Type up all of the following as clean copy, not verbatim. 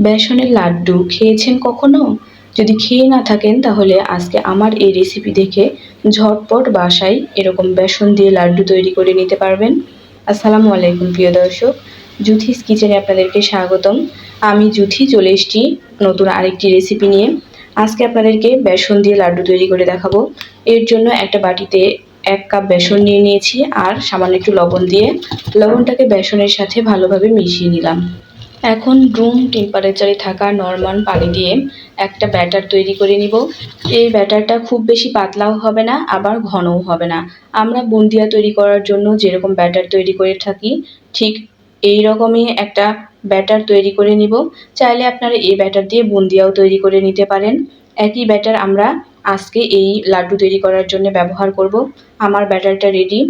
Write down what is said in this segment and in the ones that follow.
বেসনের লাড্ডু খেয়েছেন কখনো? যদি খেয়ে না থাকেন তাহলে আজকে আমার এই রেসিপি দেখে ঝটপট বাসায় এরকম বেসন দিয়ে লাড্ডু তৈরি করে নিতে পারবেন। আসসালামু আলাইকুম প্রিয় দর্শক, জুথিস কিচেনে আপনাদেরকে স্বাগতম। আমি জুথি চলে এসেছি নতুন আরেকটি রেসিপি নিয়ে। আজকে আপনাদেরকে বেসন দিয়ে লাড্ডু তৈরি করে দেখাবো। এর জন্য একটা বাটিতে 1 কাপ বেসন নিয়ে নিয়েছি আর সামান্য একটু লবণ দিয়ে লবণটাকে বেসনের সাথে ভালোভাবে মিশিয়ে নিলাম। এখন রুম টেম্পারেচারে থাকা নরমাল পানি দিয়ে একটা ব্যাটার তৈরি করে নিব। এই ব্যাটারটা খুব বেশি পাতলাও হবে না, আবার ঘনও হবে না। আমরা বুন্দিয়া তৈরি করার জন্য যেরকম ব্যাটার তৈরি করে থাকি ঠিক এই রকমই একটা ব্যাটার তৈরি করে নিব। চাইলে আপনারা এই ব্যাটার দিয়ে বুন্দিয়াও তৈরি করে নিতে পারেন। একই ব্যাটার আমরা আজকে এই লাড্ডু তৈরি করার জন্য ব্যবহার করব। আমার ব্যাটারটা রেডি।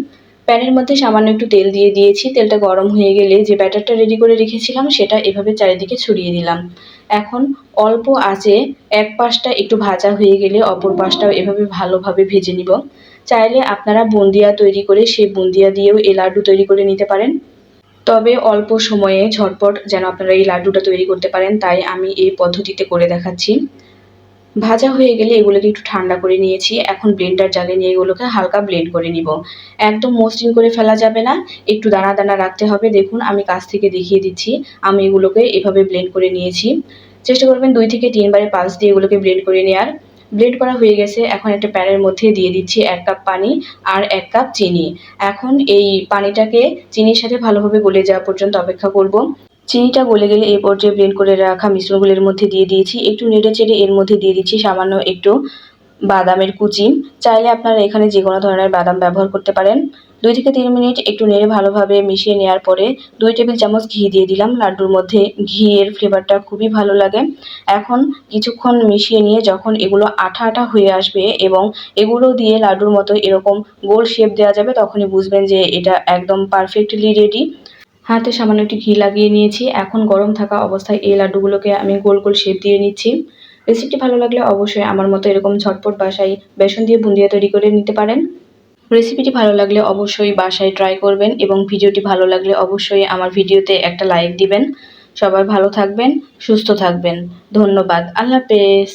প্যানের মধ্যে সামান্য একটু তেল দিয়ে দিয়েছি। তেলটা গরম হয়ে গেলে যে ব্যাটারটা রেডি করে রেখেছিলাম সেটা এভাবে চারিদিকে ছড়িয়ে দিলাম। এখন অল্প আঁচে এক পাশটা একটু ভাজা হয়ে গেলে অপর পাশটাও এভাবে ভালোভাবে ভেজে নিব। চাইলে আপনারা বুন্দিয়া তৈরি করে সেই বুন্দিয়া দিয়েও এই লাড্ডু তৈরি করে নিতে পারেন। তবে অল্প সময়ে ঝটপট যেন আপনারা এই লাড্ডুটা তৈরি করতে পারেন তাই আমি এই পদ্ধতিতে করে দেখাচ্ছি। ভাজা হয়ে গেলে এগুলোকে একটু ঠান্ডা করে নিয়েছি। এখন ব্লেন্ডার জারে নিয়ে এগুলোকে হালকা ব্লেন্ড করে নিব। একদম মসৃণ করে ফেলা যাবে না, একটু দানা দানা রাখতে হবে। দেখুন আমি কাছ থেকে দেখিয়ে দিচ্ছি। আমি এগুলোকে এভাবে ব্লেন্ড করে নিয়েছি। চেষ্টা করবেন 2 থেকে 3 বারে পালস দিয়ে এগুলোকে ব্লেন্ড করে নেওয়ার। ব্লেন্ড করা হয়ে গেছে। এখন একটা প্যানের মধ্যে দিয়ে দিচ্ছি 1 কাপ পানি আর 1 কাপ চিনি। এখন এই পানিটাকে চিনির সাথে ভালোভাবে গলে যাওয়া পর্যন্ত অপেক্ষা করব। চিনিটা গলে গেলে এই পর্যায়ে ব্লেন্ড করে রাখা মিশ্রণগুলোর মধ্যে দিয়ে দিয়েছি। একটু নেড়েচেড়ে এর মধ্যে দিয়ে দিচ্ছি সামান্য একটু বাদামের কুচি। চাইলে আপনারা এখানে যে কোনো ধরনের বাদাম ব্যবহার করতে পারেন। 2 থেকে 3 মিনিট একটু নেড়ে ভালোভাবে মিশিয়ে নেওয়ার পরে 2 টেবিল চামচ ঘি দিয়ে দিলাম। লাড্ডুর মধ্যে ঘিয়ের ফ্লেভারটা খুবই ভালো লাগে। এখন কিছুক্ষণ মিশিয়ে নিয়ে যখন এগুলো আঠা আঠা হয়ে আসবে এবং এগুলো দিয়ে লাড্ডুর মতো এরকম গোল শেপ দেওয়া যাবে তখনই বুঝবেন যে এটা একদম পারফেক্টলি রেডি। হাতে সামান্য একটু ঘি লাগিয়ে নিয়েছি। এখন গরম থাকা অবস্থায় এই লাড্ডুগুলোকে আমি গোল গোল শেপ দিয়ে নিচ্ছি। রেসিপিটি ভালো লাগলে অবশ্যই আমার মতো এরকম ঝটপট বাসায় বেসন দিয়ে বুন্দিয়া তৈরি করে নিতে পারেন। রেসিপিটি ভালো লাগলে অবশ্যই বাসায় ট্রাই করবেন এবং ভিডিওটি ভালো লাগলে অবশ্যই আমার ভিডিওতে একটা লাইক দিবেন। সবাই ভালো থাকবেন, সুস্থ থাকবেন। ধন্যবাদ। আল্লাহ হাফেজ।